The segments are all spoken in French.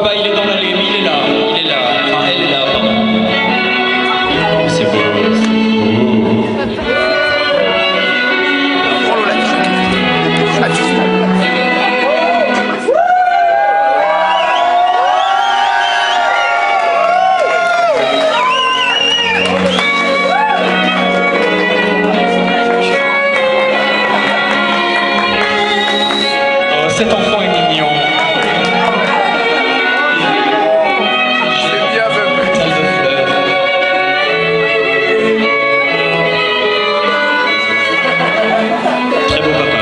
pas, il est dans l'allée, mais il est là. Il est là. Enfin, elle est là, pardon. C'est beau, cet enfant est mignon. Très beau papa.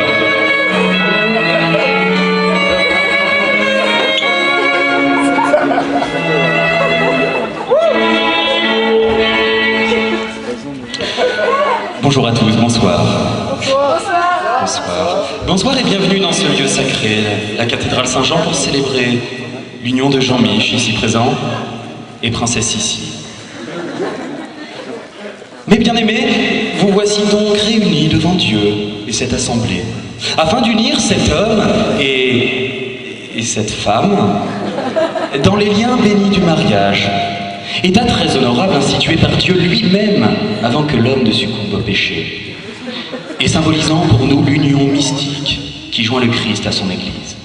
Bonjour à tous, bonsoir. Bonsoir. Bonsoir et bienvenue dans ce lieu sacré, la cathédrale Saint-Jean, pour célébrer l'union de Jean-Mich, ici présent, et Princesse Sissi. Mes bien-aimés, vous voici donc réunis devant Dieu et cette assemblée, afin d'unir cet homme et cette femme dans les liens bénis du mariage, état très honorable institué par Dieu lui-même avant que l'homme ne succombe au péché, et symbolisant pour nous l'union mystique qui joint le Christ à son Église.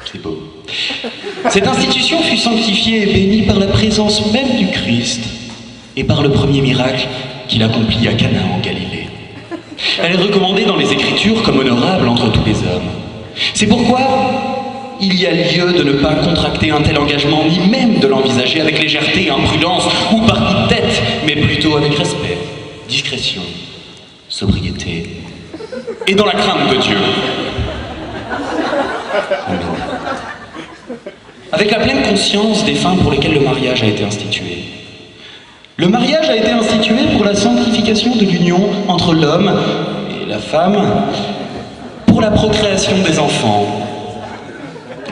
C'est beau. Cette institution fut sanctifiée et bénie par la présence même du Christ et par le premier miracle qu'il accomplit à Cana en Galilée. Elle est recommandée dans les Écritures comme honorable entre tous les hommes. C'est pourquoi il y a lieu de ne pas contracter un tel engagement, ni même de l'envisager avec légèreté, imprudence ou par coup de tête, mais plutôt avec respect, discrétion, sobriété et dans la crainte de Dieu. Amen. Avec la pleine conscience des fins pour lesquelles le mariage a été institué. Le mariage a été institué pour la sanctification de l'union entre l'homme et la femme, pour la procréation des enfants,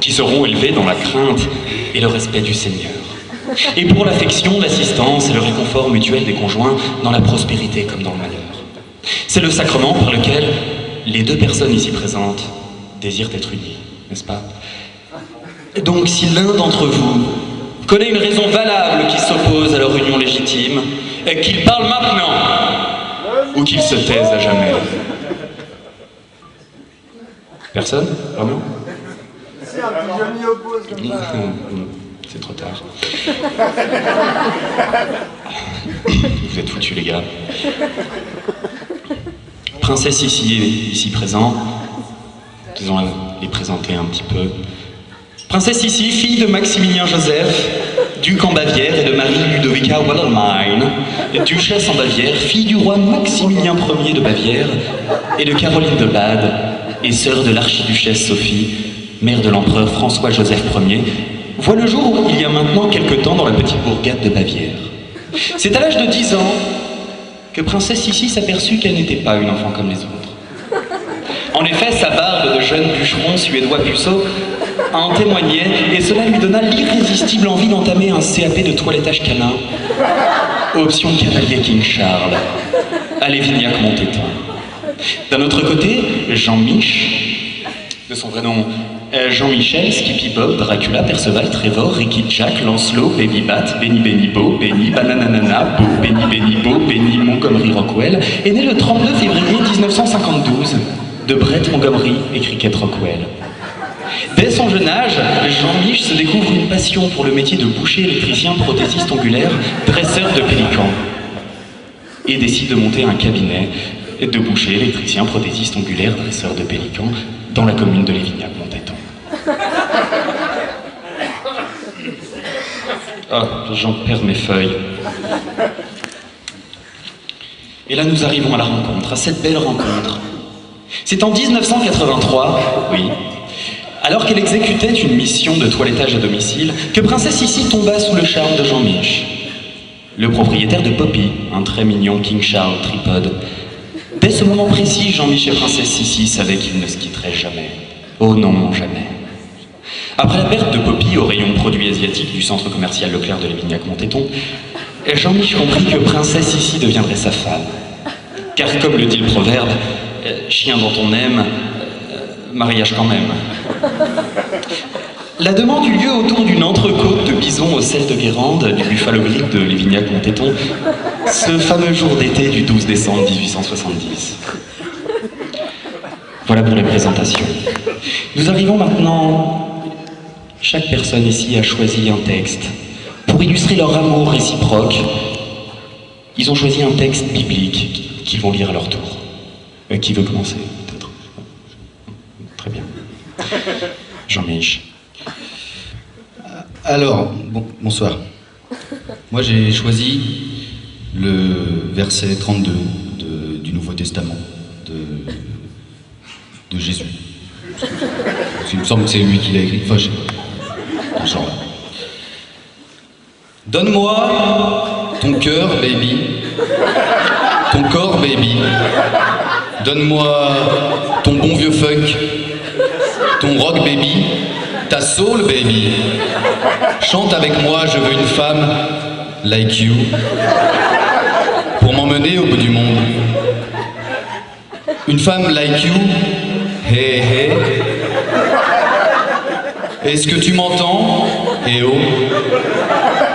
qui seront élevés dans la crainte et le respect du Seigneur, et pour l'affection, l'assistance et le réconfort mutuel des conjoints dans la prospérité comme dans le malheur. C'est le sacrement par lequel les deux personnes ici présentes désirent être unies, n'est-ce pas? Donc si l'un d'entre vous connaît une raison valable qui s'oppose à leur union légitime, et qu'il parle maintenant, ou qu'il se taise à jamais. Personne? Vraiment? Si, un petit jeune y oppose comme ça. C'est trop tard. Vous êtes foutus les gars. Princesse Sissi est ici présent. Disons les présenter un petit peu. Princesse Sissi, fille de Maximilien Joseph, duc en Bavière, et de Marie Ludovica Wallermein, duchesse en Bavière, fille du roi Maximilien Ier de Bavière et de Caroline de Bade, et sœur de l'archiduchesse Sophie, mère de l'empereur François-Joseph Ier, voit le jour il y a maintenant quelque temps dans la petite bourgade de Bavière. C'est à l'âge de 10 ans que Princesse Sissi s'aperçut qu'elle n'était pas une enfant comme les autres. En effet, sa barbe de jeune bûcheron suédois puceau en témoignait, et cela lui donna l'irrésistible envie d'entamer un CAP de toilettage canin, option cavalier King Charles, à Lévignac-Montaiton. D'un autre côté, Jean-Mich, de son vrai nom Jean-Michel, Skippy Bob, Dracula, Perceval, Trevor, Ricky Jack, Lancelot, Baby Bat, Benny Benny Bo, Benny Bananana, Bo, Benny Benny Bo, Benny Montgomery Rockwell, est né le 32 février 1952 de Brett Montgomery et Cricket Rockwell. Dès son jeune âge, Jean-Mich se découvre une passion pour le métier de boucher électricien, prothésiste ongulaire, dresseur de pélicans, et décide de monter un cabinet de boucher électricien, prothésiste ongulaire, dresseur de pélicans dans la commune de Lévignac-Montaiton. Ah, j'en perds mes feuilles. Et là, nous arrivons à la rencontre, à cette belle rencontre. C'est en 1983, oui, alors qu'elle exécutait une mission de toilettage à domicile, que Princesse Sissi tomba sous le charme de Jean-Mich, le propriétaire de Poppy, un très mignon King Charles tripode. Dès ce moment précis, Jean-Mich et Princesse Sissi savaient qu'ils ne se quitteraient jamais. Oh non, jamais. Après la perte de Poppy au rayon produits asiatiques du centre commercial Leclerc de Lévignac-Montaiton, Jean-Mich comprit que Princesse Sissi deviendrait sa femme. Car comme le dit le proverbe, chien dont on aime, mariage quand même. La demande eut lieu autour d'une entrecôte de bison au sel de Guérande, du buffalo grill de Lévignac-Montéton, ce fameux jour d'été du 12 décembre 1870. Voilà pour les présentations. Nous arrivons maintenant. Chaque personne ici a choisi un texte. Pour illustrer leur amour réciproque, ils ont choisi un texte biblique qu'ils vont lire à leur tour. Qui veut commencer, peut-être? Très bien. Jean-Mich. Alors, bonsoir. Moi j'ai choisi le verset 32 du Nouveau Testament de Jésus. Il me semble que c'est lui qui l'a écrit. Enfin, dans ce genre-là. Donne-moi ton cœur, baby. Ton corps, baby. Donne-moi ton bon vieux funk. Ton rock, baby. Ta soul, baby. Chante avec moi, je veux une femme like you pour m'emmener au bout du monde. Une femme like you, hey hey. Est-ce que tu m'entends? Eh oh.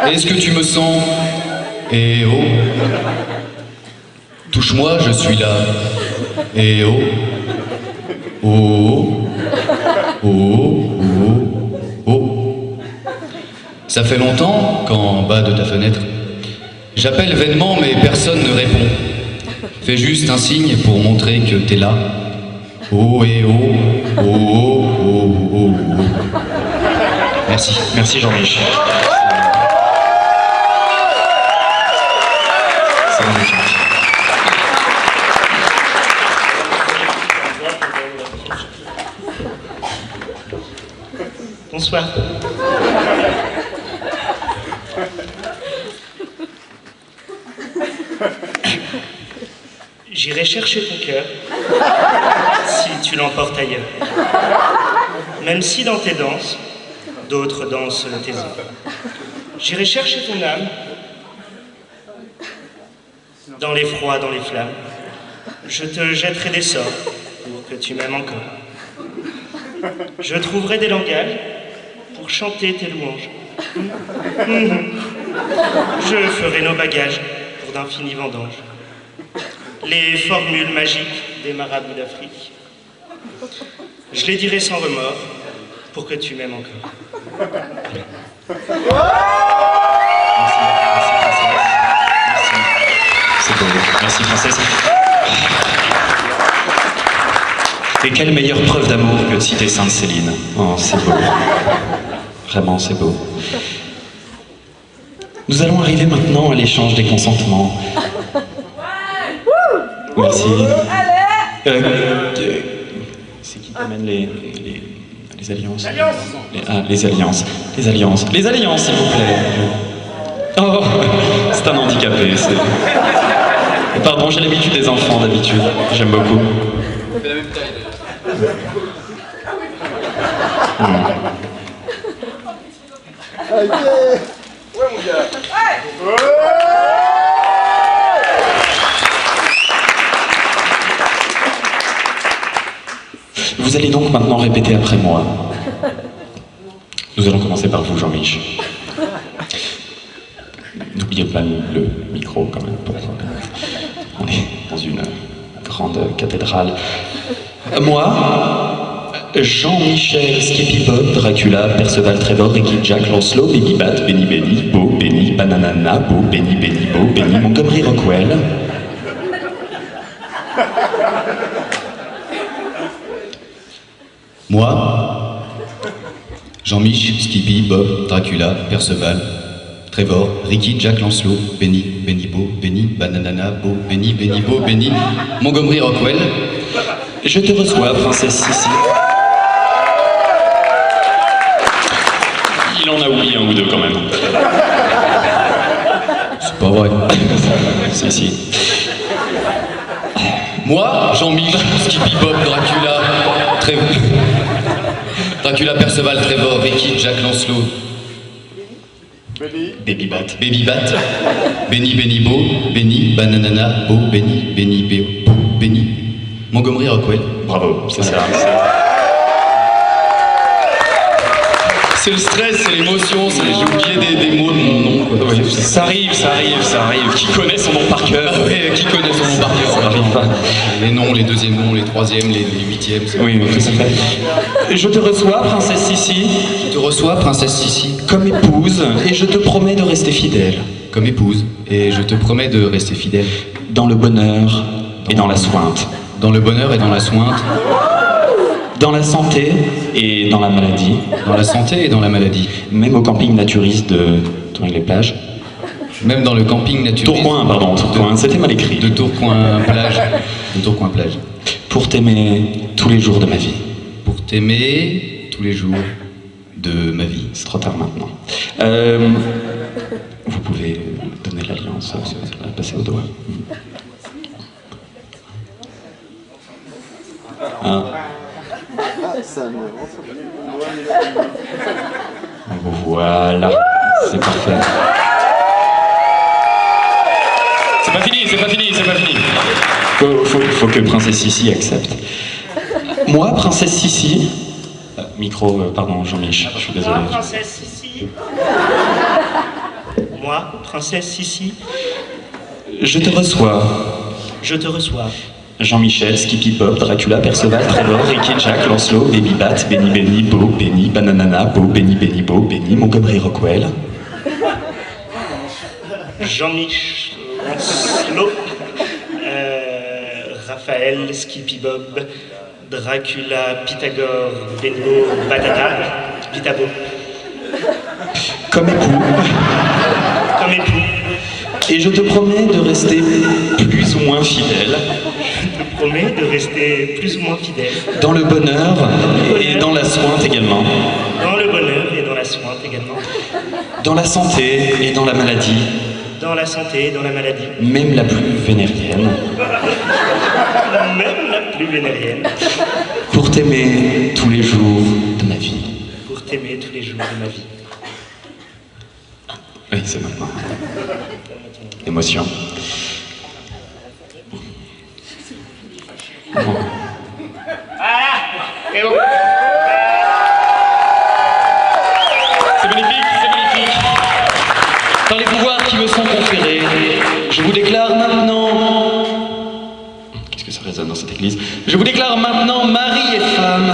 Est-ce que tu me sens? Eh oh. Touche-moi, je suis là. Eh oh. Oh. Oh. Oh. Oh. Ça fait longtemps qu'en bas de ta fenêtre, j'appelle vainement mais personne ne répond. Fais juste un signe pour montrer que t'es là. Oh et oh. Oh oh oh oh oh. Merci. Merci Jean-Mich. C'est magnifique. Bonsoir. J'irai chercher ton cœur si tu l'emportes ailleurs. Même si dans tes danses, d'autres dansent tes yeux. J'irai chercher ton âme dans les froids, dans les flammes. Je te jetterai des sorts pour que tu m'aimes encore. Je trouverai des langages pour chanter tes louanges. Je ferai nos bagages pour d'infinis vendanges. Les formules magiques des marabouts d'Afrique. Je les dirai sans remords pour que tu m'aimes encore. C'est beau. Merci Princesse. Et quelle meilleure preuve d'amour que de citer Sainte Céline. Oh, c'est beau. Vraiment, c'est beau. Nous allons arriver maintenant à l'échange des consentements. Merci. C'est qui amène les alliances? Les alliances. Les alliances. Les alliances, s'il vous plaît. Oh, c'est un handicapé. Pardon, j'ai l'habitude des enfants d'habitude. J'aime beaucoup. fait la même taille. Ok. Ouais, mon gars. Vous allez donc maintenant répéter après moi. Nous allons commencer par vous, Jean-Mich. N'oubliez pas le micro quand même. On est dans une grande cathédrale. Moi, Jean-Michel, Skippy Bob, Dracula, Perceval, Trevor, Ricky, Jack, Lancelot, Baby Bat, Benny Benny, Bo, Benny, Bananana, Bo, Benny, Benny, Bo, Benny, Montgomery Rockwell. Moi, Jean-Mich, Skippy, Bob, Dracula, Perceval, Trevor, Ricky, Jack, Lancelot, Benny, Benny, Bo, Benny, Bananana, Bo, Benny, Benny, Bo, Benny, Montgomery Rockwell. Je te reçois, princesse Sissi. Il en a oublié un ou deux quand même. C'est pas vrai. Si, si. Moi, Jean-Mich, Skippy, Bob, Dracula, Perceval, Trevor, Ricky, Jack, Lancelot, Baby Bat. Baby Bat, Benny, Benny, Bo, Benny, Bananana, Bo, Benny, Benny, Bo, Benny, Montgomery Rockwell. Bravo, c'est ça. C'est le stress, c'est l'émotion, j'ai oublié des mots de mon nom. Quoi. Oui, ça arrive. Qui connaît son nom par cœur? Ouais, qui connaît son nom par cœur? Ça arrive pas. Les noms, les deuxièmes noms, les troisièmes, les huitièmes. Oui, tout à fait. Je te reçois, princesse Sissi, Je te reçois, princesse Sissi, comme épouse, et je te promets de rester fidèle, comme épouse, et je te promets de rester fidèle. dans le bonheur et dans la sointe, Dans le bonheur et dans la sointe, dans la santé et dans la maladie, dans la santé et dans la maladie. même au camping naturiste de Tourcoing-les-Plages. Même dans le camping naturel. Tourcoing, c'était mal écrit. De Tourcoing-Plage. De Tourcoing-Plage. Pour t'aimer tous les jours de ma vie. Pour t'aimer tous les jours de ma vie. C'est trop tard maintenant. Vous pouvez donner l'alliance, passer au doigt. Ah, Ça me voilà, c'est parfait. C'est pas fini. Faut que Princesse Sissi accepte. Moi, Princesse Sissi... pardon, Jean-Mich, je suis désolé. Moi, princesse Sissi. Moi, princesse Sissi. Je te reçois. Je te reçois. Jean-Michel, Skippy Bob, Dracula, Perceval, Trevor, Ricky, Jack, Lancelot, Baby Bat, Benny, Bo, Benny, Bananana, Bo, Benny, Bo, Benny, Montgomery Rockwell. Jean-Mich, Lancelot, Raphaël, Skippy Bob, Dracula, Pythagore, Benno, Batata, Pitabo. Comme époux. Comme époux, Et je te promets de rester plus ou moins fidèle je te promets de rester plus ou moins fidèle dans le bonheur et dans la sointe également, dans le bonheur et dans la sointe également, dans la santé et dans la maladie, dans la santé et dans la maladie, même la plus vénérienne, même la plus vénérienne, pour t'aimer tous les jours de ma vie. pour t'aimer tous les jours de ma vie. Oui, c'est maintenant. Émotion. Bon. Et bon. C'est magnifique. Dans les pouvoirs qui me sont conférés, je vous déclare maintenant... Qu'est-ce que ça résonne dans cette église? Je vous déclare maintenant mari et femme.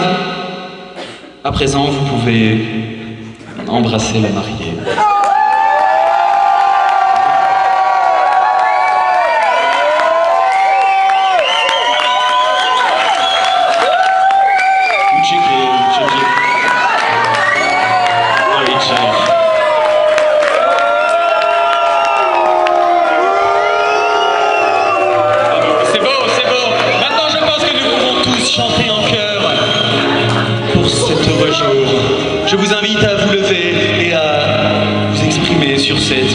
À présent, vous pouvez embrasser la mariée. C'est beau. Maintenant, je pense que nous pouvons tous chanter en chœur pour cet heureux jour. Je vous invite à vous lever